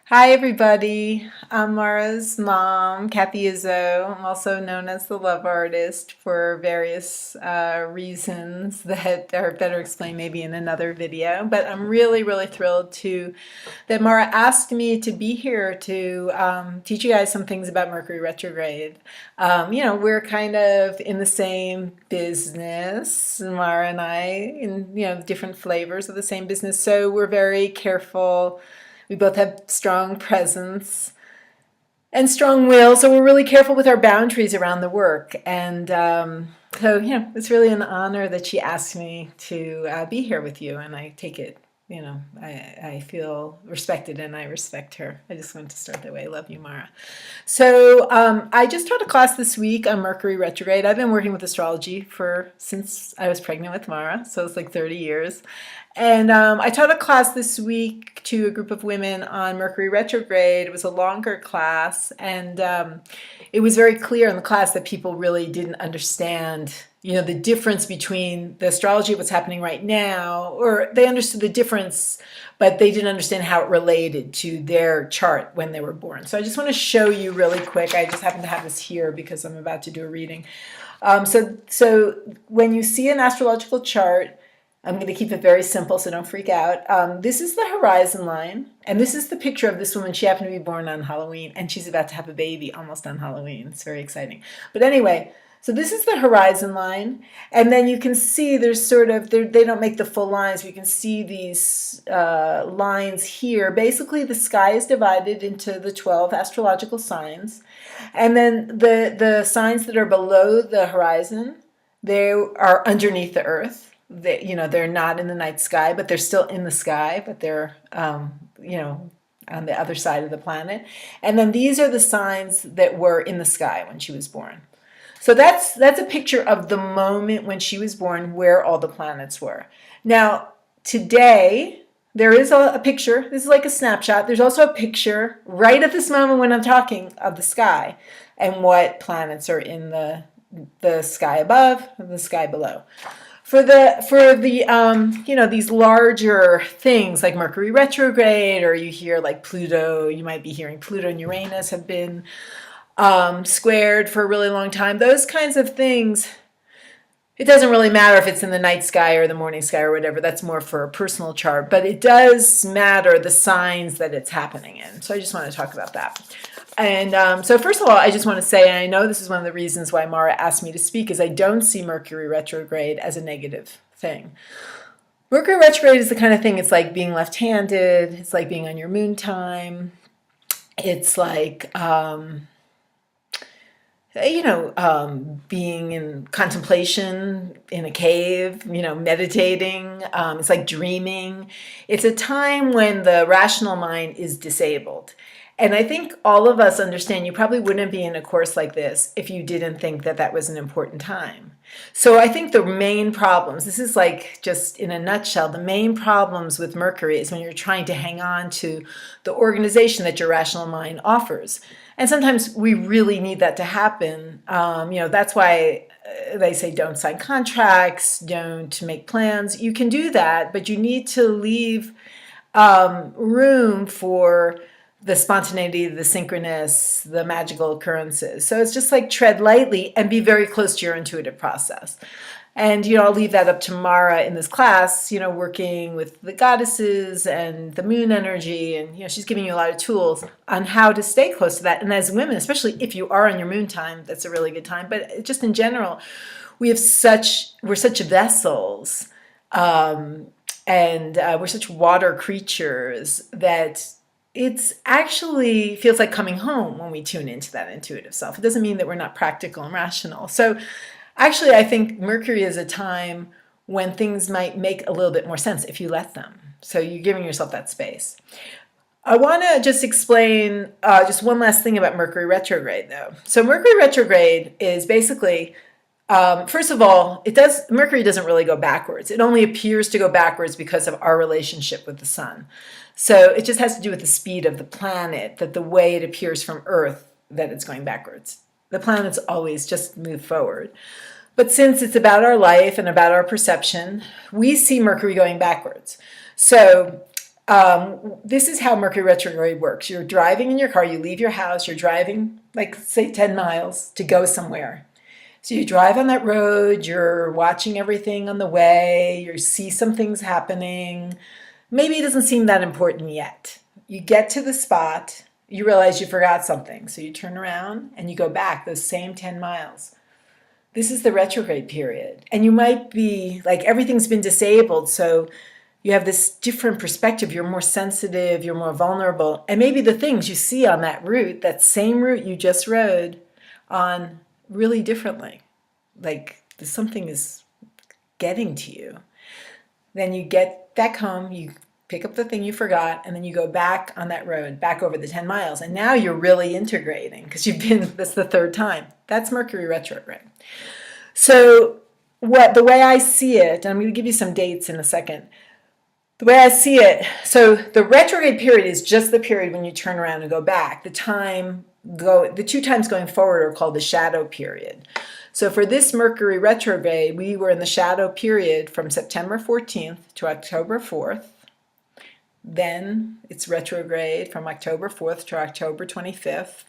Hi, everybody. I'm Mara's mom, Kathy Izzo. I'm also known as the Love Artist for various reasons that are better explained maybe in another video. But I'm really, really thrilled that Mara asked me to be here to teach you guys some things about Mercury retrograde. We're kind of in the same business, Mara and I, in different flavors of the same business. So we're very careful. We both have strong presence and strong will, so we're really careful with our boundaries around the work. And it's really an honor that she asked me to be here with you, and I take it. I feel respected and I respect her. I just wanted to start that way. I love you, Mara. So I just taught a class this week on Mercury retrograde. I've been working with astrology since I was pregnant with Mara, so it's like 30 years. And I taught a class this week to a group of women on Mercury retrograde. It was a longer class, and it was very clear in the class that people really didn't understand, the difference between the astrology of what's happening right now, or they understood the difference, but they didn't understand how it related to their chart when they were born. So I just want to show you really quick. I just happen to have this here because I'm about to do a reading. So when you see an astrological chart, I'm going to keep it very simple, so don't freak out. This is the horizon line, and this is the picture of this woman. She happened to be born on Halloween, and she's about to have a baby almost on Halloween. It's very exciting. But anyway, so this is the horizon line, and then you can see there's they don't make the full lines. You can see these lines here. Basically, the sky is divided into the 12 astrological signs, and then the signs that are below the horizon, they are underneath the earth. They're not in the night sky, but they're still in the sky, but they're, on the other side of the planet. And then these are the signs that were in the sky when she was born. So that's a picture of the moment when she was born, where all the planets were. Now, today, there is a picture. This is like a snapshot. There's also a picture right at this moment when I'm talking of the sky and what planets are in the sky above and the sky below. For these larger things like Mercury retrograde, or you hear like Pluto, you might be hearing Pluto and Uranus have been squared for a really long time. Those kinds of things, it doesn't really matter if it's in the night sky or the morning sky or whatever. That's more for a personal chart, but it does matter the signs that it's happening in. So I just want to talk about that. And so first of all, I just want to say, and I know this is one of the reasons why Mara asked me to speak, is I don't see Mercury retrograde as a negative thing. Mercury retrograde is the kind of thing, it's like being left-handed, it's like being on your moon time, it's like, being in contemplation in a cave, meditating. It's like dreaming. It's a time when the rational mind is disabled. And I think all of us understand you probably wouldn't be in a course like this if you didn't think that that was an important time. So I think the main problems, this is like just in a nutshell, the main problems with Mercury is when you're trying to hang on to the organization that your rational mind offers. And sometimes we really need that to happen. That's why they say don't sign contracts, don't make plans. You can do that, but you need to leave room for the spontaneity, the synchronous, the magical occurrences. So it's just like tread lightly and be very close to your intuitive process. And, I'll leave that up to Mara in this class, working with the goddesses and the moon energy. And, she's giving you a lot of tools on how to stay close to that. And as women, especially if you are on your moon time, that's a really good time. But just in general, we're such vessels, and we're such water creatures that it's actually feels like coming home when we tune into that intuitive self. It doesn't mean that we're not practical and rational. So actually, I think Mercury is a time when things might make a little bit more sense if you let them. So you're giving yourself that space. I want to just explain just one last thing about Mercury retrograde, though. So Mercury retrograde is basically, first of all, Mercury doesn't really go backwards. It only appears to go backwards because of our relationship with the sun. So it just has to do with the speed of the planet, that the way it appears from Earth, that it's going backwards. The planets always just move forward. But since it's about our life and about our perception, we see Mercury going backwards. So This is how Mercury retrograde works. You're driving in your car, you leave your house, you're driving, like, say, 10 miles to go somewhere. So you drive on that road, you're watching everything on the way, you see some things happening. Maybe it doesn't seem that important yet. You get to the spot, you realize you forgot something. So you turn around and you go back those same 10 miles. This is the retrograde period. And you might be like, everything's been disabled. So you have this different perspective. You're more sensitive, you're more vulnerable. And maybe the things you see on that route, that same route you just rode on, really differently. Like something is getting to you. Then you get back home, you pick up the thing you forgot, and then you go back on that road, back over the 10 miles. And now you're really integrating because you've been, that's the third time. That's Mercury retrograde. So the way I see it, and I'm going to give you some dates in a second. The way I see it, so the retrograde period is just the period when you turn around and go back. The 2 times going forward are called the shadow period. So for this Mercury retrograde, we were in the shadow period from September 14th to October 4th. Then it's retrograde from October 4th to October 25th.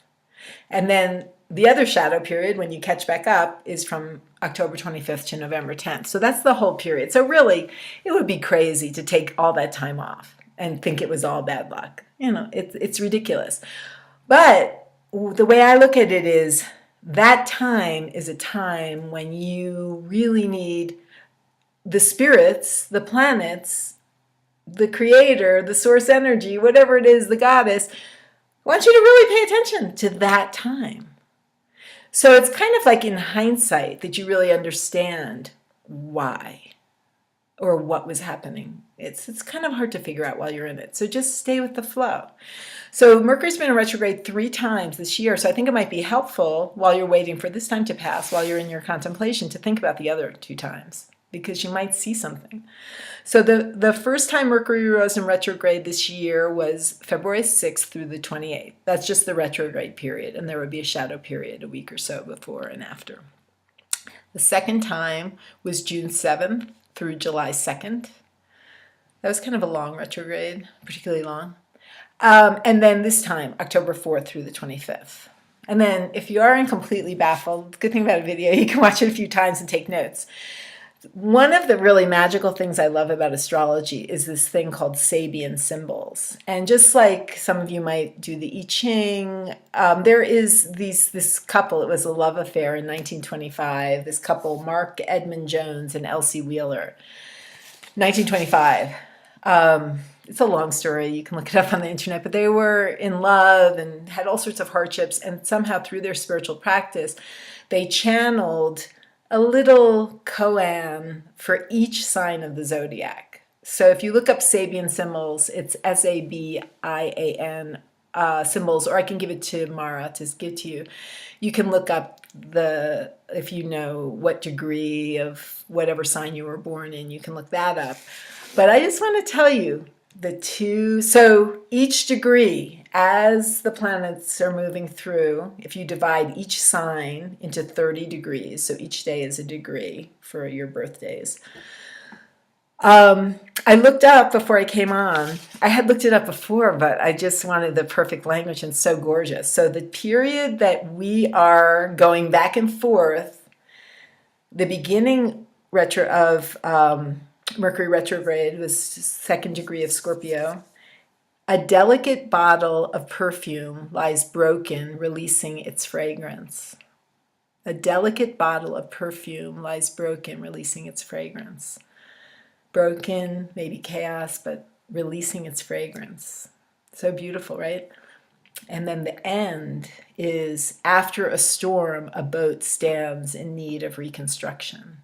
And then the other shadow period, when you catch back up, is from October 25th to November 10th. So that's the whole period. So really, it would be crazy to take all that time off and think it was all bad luck. It's ridiculous. But the way I look at it is that time is a time when you really need the spirits, the planets, the creator, the source energy, whatever it is, the goddess, wants you to really pay attention to that time. So it's kind of like in hindsight that you really understand why or what was happening. It's kind of hard to figure out while you're in it. So just stay with the flow. So Mercury's been in retrograde 3 times this year. So I think it might be helpful while you're waiting for this time to pass, while you're in your contemplation, to think about the other 2 times, because you might see something. So the first time Mercury was in retrograde this year was February 6th through the 28th. That's just the retrograde period, and there would be a shadow period a week or so before and after. The second time was June 7th through July 2nd. That was kind of a long retrograde, particularly long. And then this time, October 4th through the 25th. And then if you are completely baffled, good thing about a video, you can watch it a few times and take notes. One of the really magical things I love about astrology is this thing called Sabian symbols. And just like some of you might do the I Ching, there is this couple, it was a love affair in 1925, this couple, Mark Edmund Jones and Elsie Wheeler, 1925. It's a long story, you can look it up on the internet, but they were in love and had all sorts of hardships, and somehow through their spiritual practice, they channeled a little koan for each sign of the zodiac. So if you look up Sabian symbols, it's Sabian symbols, or I can give it to Mara to give to you. You can look up if you know what degree of whatever sign you were born in, you can look that up. But I just want to tell you so each degree, as the planets are moving through, if you divide each sign into 30 degrees, so each day is a degree for your birthdays. I looked up before I came on. I had looked it up before, but I just wanted the perfect language, and it's so gorgeous. So the period that we are going back and forth, the beginning of Mercury retrograde was 2nd degree of Scorpio. A delicate bottle of perfume lies broken, releasing its fragrance. A delicate bottle of perfume lies broken, releasing its fragrance. Broken, maybe chaos, but releasing its fragrance. So beautiful, right? And then the end is, after a storm, a boat stands in need of reconstruction.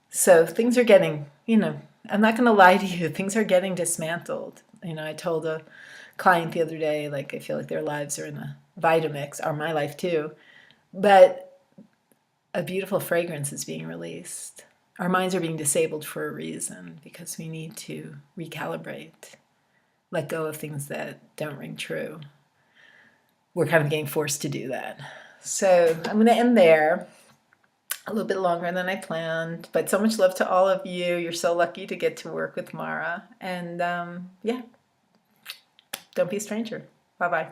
So things are getting, I'm not going to lie to you, things are getting dismantled. I told a client the other day, I feel like their lives are in a Vitamix, or my life too, but a beautiful fragrance is being released. Our minds are being disabled for a reason, because we need to recalibrate, let go of things that don't ring true. We're kind of getting forced to do that. So I'm going to end there. a little bit longer than I planned, but so much love to all of you. You're so lucky to get to work with Mara. And yeah, don't be a stranger. Bye bye.